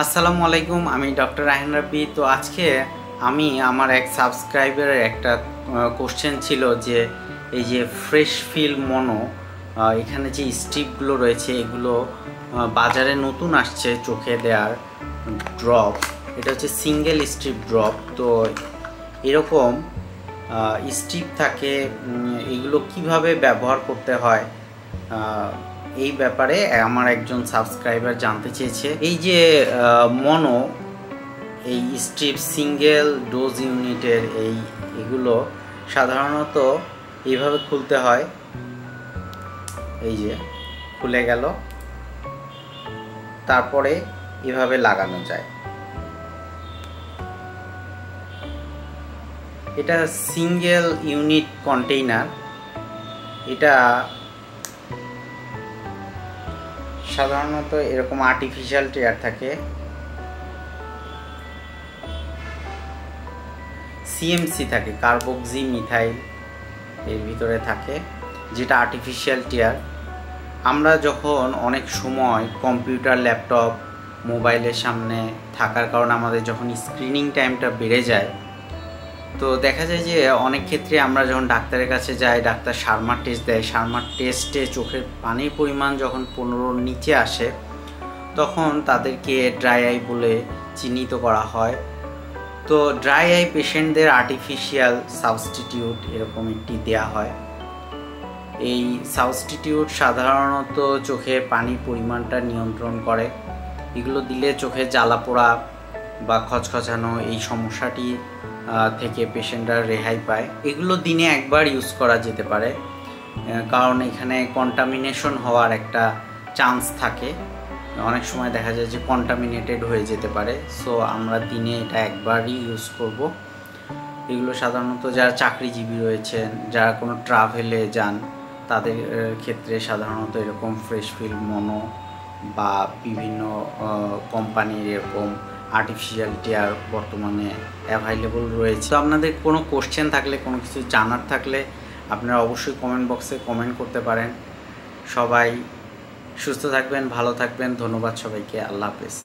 আসসালামু আলাইকুম, আমি ডক্টর রায়হান রাব্বি। তো আজকে আমি আমার এক সাবস্ক্রাইবারের একটা কোশ্চেন ছিল যে এই যে ফ্রেশ ফিল মনো এখানে যে স্ট্রিপগুলো রয়েছে এগুলো বাজারে নতুন আসছে চোখে দেওয়ার ড্রপ। এটা হচ্ছে সিঙ্গেল স্ট্রিপ ড্রপ। তো এরকম স্ট্রিপ থাকে, এগুলো কিভাবে ব্যবহার করতে হয় এই ব্যাপারে আমার একজন সাবস্ক্রাইবার জানতে চেয়েছে। এই যে মনো এই স্ট্রিপ সিঙ্গেল ডোজ ইউনিটের এগুলো সাধারণত এইভাবে খুলতে হয়। এই যে খুলে গেল, তারপরে এভাবে লাগানো যায়। এটা সিঙ্গেল ইউনিট কন্টেইনার। এটা সাধারণত এরকম আর্টিফিশিয়াল টিয়ার থাকে, সিএমসি থাকে, কার্বক্সি মিথাইল এর ভিতরে থাকে, যেটা আর্টিফিশিয়াল টিয়ার। আমরা যখন অনেক সময় কম্পিউটার, ল্যাপটপ, মোবাইলের সামনে থাকার কারণে আমাদের যখন স্ক্রিনিং টাইমটা বেড়ে যায়, তো দেখা যায় যে অনেক ক্ষেত্রে আমরা যখন ডাক্তারের কাছে যাই, ডাক্তার শার্মার টেস্ট দেয়, শার্মার টেস্টে চোখের পানির পরিমাণ যখন 15-র নিচে আসে তখন তাদেরকে ড্রাই আই বলে চিহ্নিত করা হয়। তো ড্রাই আই পেশেন্টদের আর্টিফিশিয়াল সাবস্টিটিউট এরকম একটি দেয়া হয়। এই সাবস্টিটিউট সাধারণত চোখে পানির পরিমাণটা নিয়ন্ত্রণ করে। এগুলো দিলে চোখে জ্বালা পোড়া বা খচখচানো এই সমস্যাটি থেকে পেশেন্টরা রেহাই পায়। এগুলো দিনে একবার ইউজ করা যেতে পারে, কারণ এখানে কন্টামিনেশন হওয়ার একটা চান্স থাকে। অনেক সময় দেখা যায় যে কন্টামিনেটেড হয়ে যেতে পারে। সো আমরা দিনে এটা একবারই ইউজ করব। এগুলো সাধারণত যারা চাকরিজীবী রয়েছেন, যারা কোনো ট্রাভেলে যান, তাদের ক্ষেত্রে সাধারণত এরকম ফ্রেশ ফিল মনো বা বিভিন্ন কোম্পানির এরকম আর্টিফিশিয়াল টিয়ার বর্তমানে অ্যাভাইলেবল রয়েছে। তো আপনাদের কোনো কোশ্চেন থাকলে, কোনো কিছু জানার থাকলে আপনারা অবশ্যই কমেন্ট বক্সে কমেন্ট করতে পারেন। সবাই সুস্থ থাকবেন, ভালো থাকবেন। ধন্যবাদ সবাইকে। আল্লাহ হাফেজ।